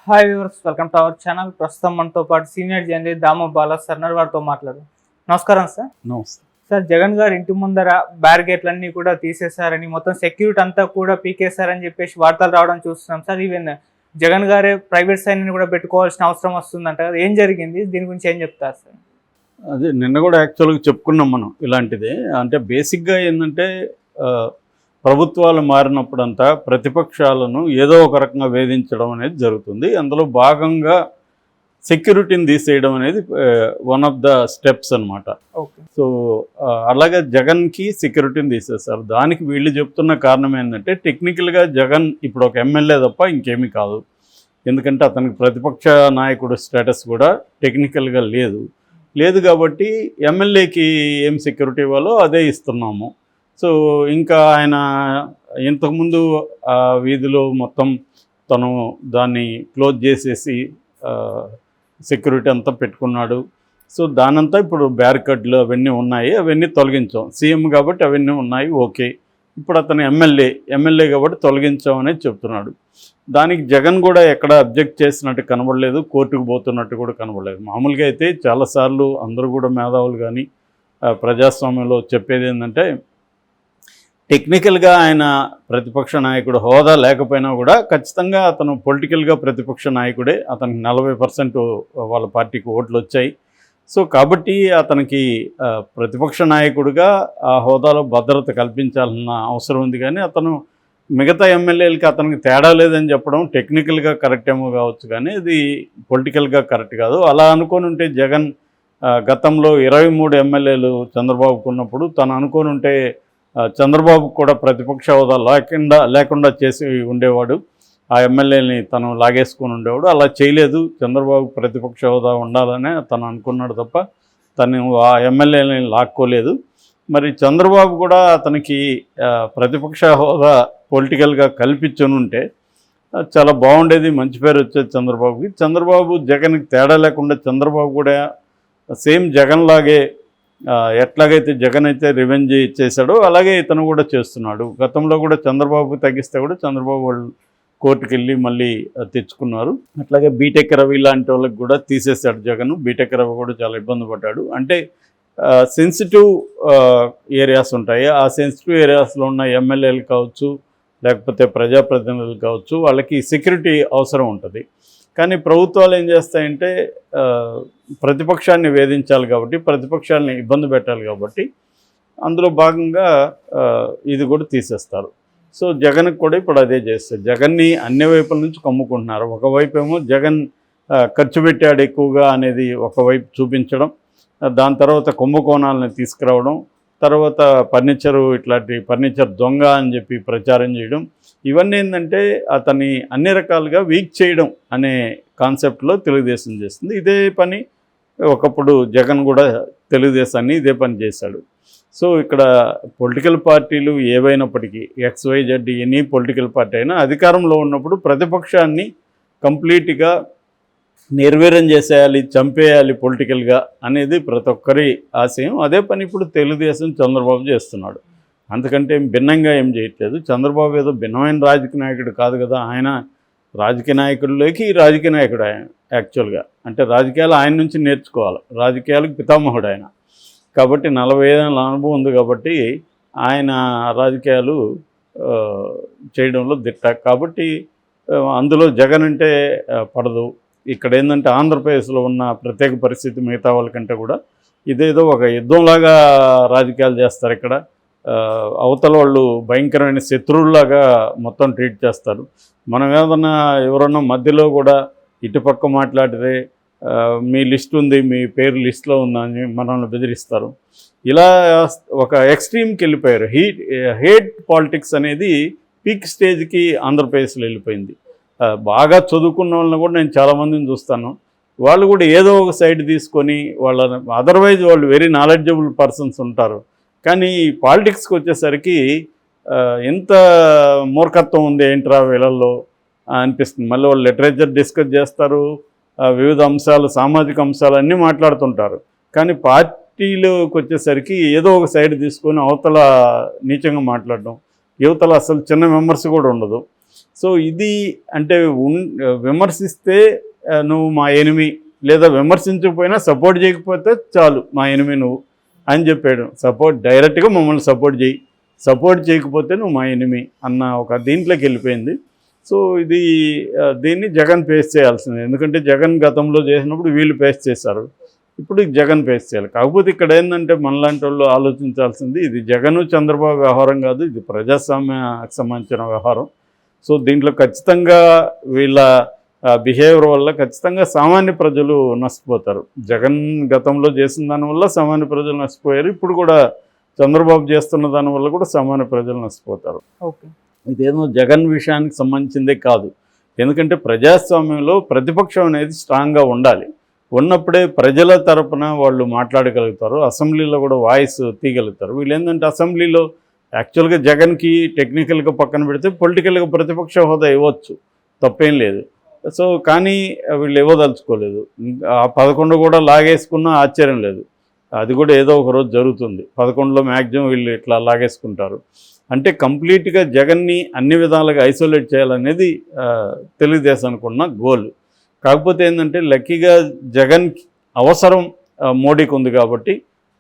Hi viewers, welcome to our channel. ప్రస్తుతం మనతో పాటు సీనియర్ జర్నలిస్ట్ దాము బాలా సార్ వారితో మాట్లాడు. నమస్కారం సార్. నమస్తే సార్, జగన్ గారు ఇంటి ముందర బ్యారిగేట్లన్నీ కూడా తీసేశారని, మొత్తం సెక్యూరిటీ అంతా కూడా పీకేశారని చెప్పేసి వార్తలు రావడం చూస్తున్నాం సార్. ఈవెన్ జగన్ గారే ప్రైవేట్ సైన్యాన్ని కూడా పెట్టుకోవాల్సిన అవసరం వస్తుందంట కదా, ఏం జరిగింది? దీని గురించి ఏం చెప్తారు సార్? అదే నిన్న కూడా యాక్చువల్గా చెప్పుకున్నాం మనం ఇలాంటిదే. అంటే బేసిక్గా ఏంటంటే ప్రభుత్వాలు మారినప్పుడంతా ప్రతిపక్షాలను ఏదో ఒక రకంగా వేధించడం అనేది జరుగుతుంది. అందులో భాగంగా సెక్యూరిటీని తీసేయడం అనేది వన్ ఆఫ్ ద స్టెప్స్ అనమాట. సో అలాగే జగన్కి సెక్యూరిటీని తీసేస్తారు. దానికి వీళ్ళు చెప్తున్న కారణం ఏంటంటే టెక్నికల్గా జగన్ ఇప్పుడు ఒక ఎమ్మెల్యే తప్ప ఇంకేమీ కాదు. ఎందుకంటే అతనికి ప్రతిపక్ష నాయకుడు స్టేటస్ కూడా టెక్నికల్గా లేదు కాబట్టి ఎమ్మెల్యేకి ఏం సెక్యూరిటీ ఇవ్వాలో అదే ఇస్తున్నాము. సో ఇంకా ఆయన ఇంతకుముందు ఆ వీధిలో మొత్తం తను దాన్ని క్లోజ్ చేసేసి సెక్యూరిటీ అంతా పెట్టుకున్నాడు. సో దానంతా ఇప్పుడు బ్యారికేడ్లు అవన్నీ ఉన్నాయి, అవన్నీ తొలగించాం. సీఎం కాబట్టి అవన్నీ ఉన్నాయి, ఓకే. ఇప్పుడు అతను ఎమ్మెల్యే కాబట్టి తొలగించాం అనేది చెప్తున్నాడు. దానికి జగన్ కూడా ఎక్కడ అబ్జెక్ట్ చేసినట్టు కనబడలేదు, కోర్టుకు పోతున్నట్టు కూడా కనబడలేదు. మామూలుగా అయితే చాలాసార్లు అందరూ కూడా మేధావులు కానీ ప్రజాస్వామ్యంలో చెప్పేది ఏంటంటే టెక్నికల్గా ఆయన ప్రతిపక్ష నాయకుడు హోదా లేకపోయినా కూడా ఖచ్చితంగా అతను పొలిటికల్గా ప్రతిపక్ష నాయకుడే. అతనికి 40% వాళ్ళ పార్టీకి ఓట్లు వచ్చాయి. సో కాబట్టి అతనికి ప్రతిపక్ష నాయకుడిగా ఆ హోదాలో భద్రత కల్పించాలన్న అవసరం ఉంది. కానీ అతను మిగతా ఎమ్మెల్యేలకి అతనికి తేడా లేదని చెప్పడం టెక్నికల్గా కరెక్ట్ ఏమో కావచ్చు, కానీ ఇది పొలిటికల్గా కరెక్ట్ కాదు. అలా అనుకొని ఉంటే జగన్ గతంలో 23 ఎమ్మెల్యేలు చంద్రబాబుకు ఉన్నప్పుడు తను అనుకొని ఉంటే చంద్రబాబు కూడా ప్రతిపక్ష హోదా లేకుండా చేసి ఉండేవాడు. ఆ ఎమ్మెల్యేని తను లాగేసుకొని ఉండేవాడు. అలా చేయలేదు. చంద్రబాబు ప్రతిపక్ష హోదా ఉండాలనే తను అనుకున్నాడు తప్ప తను ఆ ఎమ్మెల్యేని లాక్కోలేదు. మరి చంద్రబాబు కూడా అతనికి ప్రతిపక్ష హోదా పొలిటికల్గా కల్పించనుంటే చాలా బాగుండేది, మంచి పేరు వచ్చేది చంద్రబాబుకి. చంద్రబాబు జగన్కి తేడా లేకుండా చంద్రబాబు కూడా సేమ్ జగన్ లాగే ఎట్లాగైతే జగన్ అయితే రివెంజ్ చేశాడో అలాగే ఇతను కూడా చేస్తున్నాడు. గతంలో కూడా చంద్రబాబు తగ్గిస్తే కూడా చంద్రబాబు వాళ్ళు కోర్టుకు వెళ్ళి మళ్ళీ తెచ్చుకున్నారు. అట్లాగే బీటెక్ రవి లాంటి వాళ్ళకి కూడా తీసేశాడు జగన్. బీటెక్ రవి కూడా చాలా ఇబ్బంది పడ్డాడు. అంటే సెన్సిటివ్ ఏరియాస్ ఉంటాయి. ఆ సెన్సిటివ్ ఏరియాస్లో ఉన్న ఎమ్మెల్యేలు కావచ్చు, లేకపోతే ప్రజాప్రతినిధులు కావచ్చు, వాళ్ళకి సెక్యూరిటీ అవసరం ఉంటుంది. కానీ ప్రభుత్వాలు ఏం చేస్తాయంటే ప్రతిపక్షాన్ని వేధించాలి కాబట్టి, ప్రతిపక్షాలని ఇబ్బంది పెట్టాలి కాబట్టి అందులో భాగంగా ఇది కూడా తీసేస్తారు. సో జగన్కి కూడా ఇప్పుడు అదే చేస్తారు. జగన్ని అన్ని వైపుల నుంచి కమ్ముకుంటున్నారు. ఒకవైపు ఏమో జగన్ ఖర్చు పెట్టాడు ఎక్కువగా అనేది ఒకవైపు చూపించడం, దాని తర్వాత కుంభకోణాలను తీసుకురావడం, తర్వాత ఇట్లాంటి ఫర్నిచర్ దొంగ అని చెప్పి ప్రచారం చేయడం, ఇవన్నీ ఏంటంటే అతన్ని అన్ని రకాలుగా వీక్ చేయడం అనే కాన్సెప్ట్లో తెలుగుదేశం చేస్తుంది. ఇదే పని ఒకప్పుడు జగన్ కూడా తెలుగుదేశాన్ని ఇదే పని చేశాడు. సో ఇక్కడ పొలిటికల్ పార్టీలు ఏవైనప్పటికీ XYZ ఎనీ పొలిటికల్ పార్టీ అయినా అధికారంలో ఉన్నప్పుడు ప్రతిపక్షాన్ని కంప్లీట్గా నిర్వీర్యం చేసేయాలి, చంపేయాలి పొలిటికల్గా అనేది ప్రతి ఒక్కరి ఆశయం. అదే పని ఇప్పుడు తెలుగుదేశం చంద్రబాబు చేస్తున్నాడు. అంతకంటే భిన్నంగా ఏం చేయట్లేదు. చంద్రబాబు ఏదో భిన్నమైన రాజకీయ నాయకుడు కాదు కదా. ఆయన రాజకీయ నాయకుల్లోకి రాజకీయ నాయకుడు ఆయన యాక్చువల్గా. అంటే రాజకీయాలు ఆయన నుంచి నేర్చుకోవాలి. రాజకీయాలకు పితామహుడు ఆయన కాబట్టి 45 ఏళ్ళ అనుభవం ఉంది కాబట్టి ఆయన రాజకీయాలు చేయడంలో దిట్ట. కాబట్టి అందులో జగన్ అంటే పడదు. ఇక్కడ ఏంటంటే ఆంధ్రప్రదేశ్లో ఉన్న ప్రత్యేక పరిస్థితి మిగతా వాళ్ళకంటే కూడా ఇదేదో ఒక యుద్ధంలాగా రాజకీయాలు చేస్తారు. ఇక్కడ అవతల వాళ్ళు భయంకరమైన శత్రువులాగా మొత్తం ట్రీట్ చేస్తారు. మనం ఏదన్నా ఎవరన్నా మధ్యలో కూడా ఇటుపక్క మాట్లాడితే మీ లిస్ట్ ఉంది, మీ పేరు లిస్ట్లో ఉందని మనల్ని బెదిరిస్తారు. ఇలా ఒక ఎక్స్ట్రీమ్కి వెళ్ళిపోయారు. హేట్ పాలిటిక్స్ అనేది పీక్ స్టేజ్కి ఆంధ్రప్రదేశ్లో వెళ్ళిపోయింది. బాగా చదువుకున్న వాళ్ళని కూడా నేను చాలామందిని చూస్తాను. వాళ్ళు కూడా ఏదో ఒక సైడ్ తీసుకొని అదర్వైజ్ వాళ్ళు వెరీ నాలెడ్జబుల్ పర్సన్స్ ఉంటారు. కానీ పాలిటిక్స్కి వచ్చేసరికి ఎంత మూర్ఖత్వం ఉంది ఏంట్రా వీళ్ళల్లో అనిపిస్తుంది. మళ్ళీ వాళ్ళు లిటరేచర్ డిస్కస్ చేస్తారు, వివిధ అంశాలు, సామాజిక అంశాలు అన్నీ మాట్లాడుతుంటారు. కానీ పార్టీలోకి వచ్చేసరికి ఏదో ఒక సైడ్ తీసుకొని అవతల నీచంగా మాట్లాడడం, యువతల అసలు చిన్న మెంబర్స్ కూడా ఉండదు. సో ఇది అంటే విమర్శిస్తే నువ్వు మా ఎనిమి, లేదా విమర్శించకపోయినా సపోర్ట్ చేయకపోతే చాలు మా ఎనిమి నువ్వు అని చెప్పాడు. డైరెక్ట్గా మమ్మల్ని సపోర్ట్ చేయి, సపోర్ట్ చేయకపోతే నువ్వు మా ఎనిమి అన్న ఒక దీంట్లోకి వెళ్ళిపోయింది. సో ఇది దీన్ని జగన్ ఫేస్ చేయాల్సింది. ఎందుకంటే జగన్ గతంలో చేసినప్పుడు వీళ్ళు ఫేస్ చేశారు, ఇప్పుడు జగన్ ఫేస్ చేయాలి. కాకపోతే ఇక్కడ ఏంటంటే మనలాంటి వాళ్ళు ఆలోచించాల్సింది, ఇది జగన్ చంద్రబాబు వ్యవహారం కాదు, ఇది ప్రజాస్వామ్యానికి సంబంధించిన వ్యవహారం. సో దీంట్లో ఖచ్చితంగా వీళ్ళ బిహేవియర్ వల్ల ఖచ్చితంగా సామాన్య ప్రజలు నష్టపోతారు. జగన్ గతంలో చేసిన దానివల్ల సామాన్య ప్రజలు నష్టపోయారు, ఇప్పుడు కూడా చంద్రబాబు చేస్తున్న దానివల్ల కూడా సామాన్య ప్రజలు నష్టపోతారు. ఓకే, ఇదేమో జగన్ విషయానికి సంబంధించిందే కాదు. ఎందుకంటే ప్రజాస్వామ్యంలో ప్రతిపక్షం అనేది స్ట్రాంగ్గా ఉండాలి. ఉన్నప్పుడే ప్రజల తరపున వాళ్ళు మాట్లాడగలుగుతారు, అసెంబ్లీలో కూడా వాయిస్ తీయగలుగుతారు. వీళ్ళు ఏంటంటే అసెంబ్లీలో యాక్చువల్గా జగన్కి టెక్నికల్గా పక్కన పెడితే పొలిటికల్గా ప్రతిపక్ష హోదా ఇవ్వచ్చు, తప్పేం లేదు. సో కానీ వీళ్ళు ఇవ్వదలుచుకోలేదు. ఆ 11 కూడా లాగేసుకున్నా ఆశ్చర్యం లేదు, అది కూడా ఏదో ఒక రోజు జరుగుతుంది. 11లో మ్యాక్సిమం వీళ్ళు ఇట్లా లాగేసుకుంటారు. అంటే కంప్లీట్గా జగన్ని అన్ని విధాలుగా ఐసోలేట్ చేయాలనేది తెలుగుదేశానికి ఉన్న గోల్. కాకపోతే ఏంటంటే లక్కీగా జగన్ అవసరం మోడీకి ఉంది కాబట్టి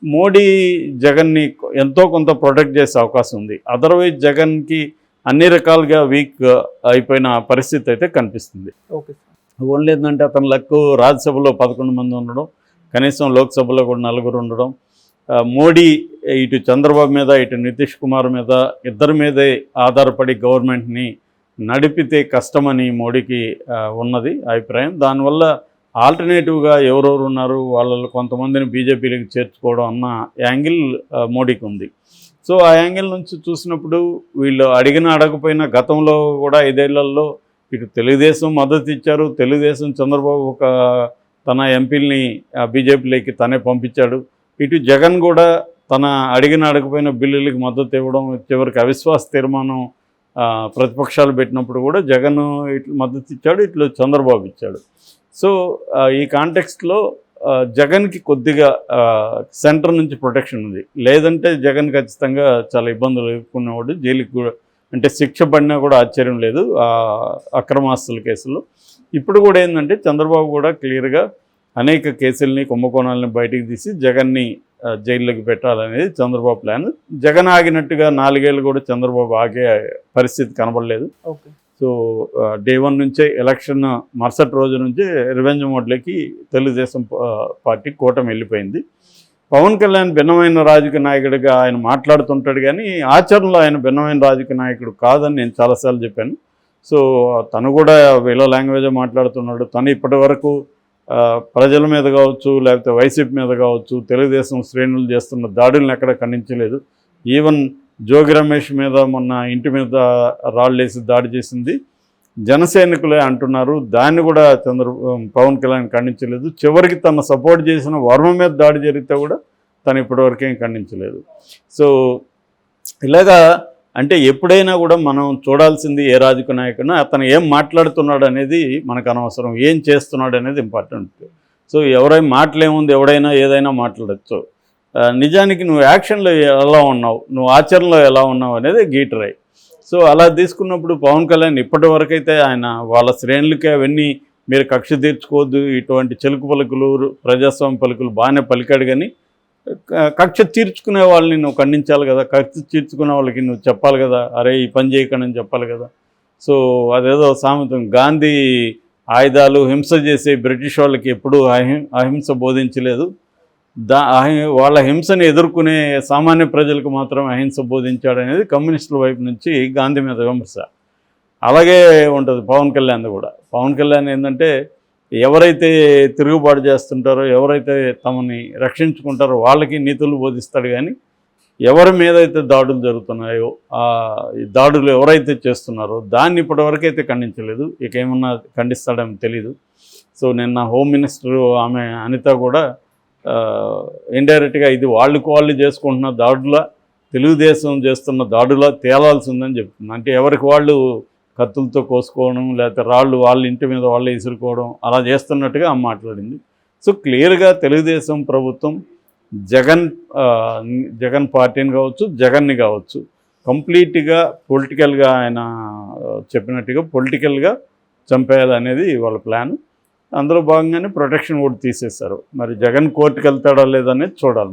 మోడీ జగన్ని ఎంతో కొంత ప్రొటెక్ట్ చేసే అవకాశం ఉంది. అదర్వైజ్ జగన్కి అన్ని రకాలుగా వీక్ అయిపోయిన పరిస్థితి అయితే కనిపిస్తుంది. ఓకే, ఓన్లీ ఏంటంటే అతని లక్కు రాజ్యసభలో 11 మంది ఉండడం, కనీసం లోక్సభలో కూడా 4 ఉండడం, మోడీ ఇటు చంద్రబాబు మీద ఇటు నితీష్ కుమార్ మీద ఇద్దరి మీదే ఆధారపడి గవర్నమెంట్ని నడిపితే కష్టమని మోడీకి ఉన్నది అభిప్రాయం. దానివల్ల ఆల్టర్నేటివ్గా ఎవరెవరు ఉన్నారు వాళ్ళలో కొంతమందిని బీజేపీలోకి చేర్చుకోవడం అన్న యాంగిల్ మోడీకి ఉంది. సో ఆ యాంగిల్ నుంచి చూసినప్పుడు వీళ్ళు అడగకపోయినా గతంలో కూడా 5 ఏళ్లలో ఇటు తెలుగుదేశం మద్దతు ఇచ్చారు. తెలుగుదేశం చంద్రబాబు తన ఎంపీలని బీజేపీలోకి తనే పంపించాడు. ఇటు జగన్ కూడా తన అడగకపోయిన బిల్లులకి మద్దతు ఇవ్వడం, చివరికి అవిశ్వాస తీర్మానం ప్రతిపక్షాలు పెట్టినప్పుడు కూడా జగన్ ఇట్లా మద్దతు ఇచ్చాడు, ఇట్లా చంద్రబాబు ఇచ్చాడు. సో ఈ కాంటెక్స్ట్లో జగన్కి కొద్దిగా సెంటర్ నుంచి ప్రొటెక్షన్ ఉంది. లేదంటే జగన్ ఖచ్చితంగా చాలా ఇబ్బందులు ఎదుర్కొనేవాడు, జైలుకి కూడా అంటే శిక్ష పడినా కూడా ఆశ్చర్యం లేదు అక్రమాస్తుల కేసులో. ఇప్పుడు కూడా ఏంటంటే చంద్రబాబు కూడా క్లియర్గా అనేక కేసుల్ని కుంభకోణాలని బయటికి తీసి జగన్ని జైల్లోకి పెట్టాలనేది చంద్రబాబు ప్లాన్. జగన్ ఆగినట్టుగా 4 ఏళ్ళు కూడా చంద్రబాబు ఆగే పరిస్థితి కనబడలేదు. ఓకే, సో డే 1 నుంచే ఎలక్షన్ మరుసటి రోజు నుంచి రివెంజ్ మోడ్లోకి తెలుగుదేశం పార్టీ కూటమి వెళ్ళిపోయింది. పవన్ కళ్యాణ్ భిన్నమైన రాజకీయ నాయకుడిగా ఆయన మాట్లాడుతుంటాడు, కానీ ఆచరణలో ఆయన భిన్నమైన రాజకీయ నాయకుడు కాదని నేను చాలాసార్లు చెప్పాను. సో తను కూడా వీళ్ళ లాంగ్వేజ్ మాట్లాడుతున్నాడు. తను ఇప్పటి వరకు ప్రజల మీద కావచ్చు, లేకపోతే వైసీపీ మీద కావచ్చు, తెలుగుదేశం శ్రేణులు చేస్తున్న దాడులను ఎక్కడ ఖండించలేదు. ఈవెన్ జోగి రమేష్ మీద మొన్న ఇంటి మీద రాళ్ళేసి దాడి చేసింది జనసైనికులే అంటున్నారు, దాన్ని కూడా పవన్ కళ్యాణ్ ఖండించలేదు. చివరికి తను సపోర్ట్ చేసిన వర్మ మీద దాడి జరిగితే కూడా తను ఇప్పటివరకేం ఖండించలేదు. సో ఇలాగా అంటే ఎప్పుడైనా కూడా మనం చూడాల్సింది ఏ రాజకీయ నాయకుడినా అతను ఏం మాట్లాడుతున్నాడు అనేది మనకు అనవసరం, ఏం చేస్తున్నాడు అనేది ఇంపార్టెంట్. సో ఎవరైనా మాటలేముంది, ఎవడైనా ఏదైనా మాట్లాడచ్చు. నిజానికి నువ్వు యాక్షన్లో ఎలా ఉన్నావు, నువ్వు ఆచరణలో ఎలా ఉన్నావు అనేది గీటరాయి. సో అలా తీసుకున్నప్పుడు పవన్ కళ్యాణ్ ఇప్పటి వరకైతే ఆయన వాళ్ళ శ్రేణులకి అవన్నీ మీరు కక్ష తీర్చుకోవద్దు, ఇటువంటి చెలుకు పలుకులు ప్రజాస్వామ్య పలుకులు బాగానే పలికాడు, కానీ కక్ష తీర్చుకునే వాళ్ళని నువ్వు ఖండించాలి కదా, కక్ష తీర్చుకునే వాళ్ళకి నువ్వు చెప్పాలి కదా, అరే ఈ పని చేయకండి అని చెప్పాలి కదా. సో అదేదో సామెతం, గాంధీ ఆయుధాలు హింస చేసే బ్రిటిష్ వాళ్ళకి ఎప్పుడూ అహింస బోధించలేదు, వాళ్ళ హింసని ఎదుర్కొనే సామాన్య ప్రజలకు మాత్రం అహింస బోధించాడు అనేది కమ్యూనిస్టుల వైపు నుంచి గాంధీ మీద విమర్శ. అలాగే ఉంటుంది పవన్ కళ్యాణ్ కూడా. పవన్ కళ్యాణ్ ఏంటంటే ఎవరైతే తిరుగుబాటు చేస్తుంటారో, ఎవరైతే తమని రక్షించుకుంటారో వాళ్ళకి నీతులు బోధిస్తాడు, కానీ ఎవరి మీద అయితే దాడులు జరుగుతున్నాయో ఆ దాడులు ఎవరైతే చేస్తున్నారో దాన్ని ఇప్పటివరకైతే ఖండించలేదు. ఇక ఏమన్నా ఖండిస్తాడేమో తెలీదు. సో నిన్న హోమ్ మినిస్టర్ ఆమె అనిత కూడా ఇండైరెక్ట్గా ఇది వాళ్ళు చేసుకుంటున్న దాడులా, తెలుగుదేశం చేస్తున్న దాడులా తేలాల్సి ఉందని చెప్తుంది. అంటే ఎవరికి వాళ్ళు కత్తులతో కోసుకోవడం, లేకపోతే రాళ్ళు వాళ్ళ ఇంటి మీద వాళ్ళే ఇసురుకోవడం అలా చేస్తున్నట్టుగా ఆమె మాట్లాడింది. సో క్లియర్గా తెలుగుదేశం ప్రభుత్వం జగన్ పార్టీని కావచ్చు, జగన్ని కావచ్చు కంప్లీట్గా పొలిటికల్గా ఆయన చెప్పినట్టుగా పొలిటికల్గా చంపేయాలనేది వాళ్ళ ప్లాన్. అందులో భాగంగానే ప్రొటెక్షన్ కూడా తీసేశారు. మరి జగన్ కోర్టుకు వెళ్తాడా లేదనేది చూడాలి.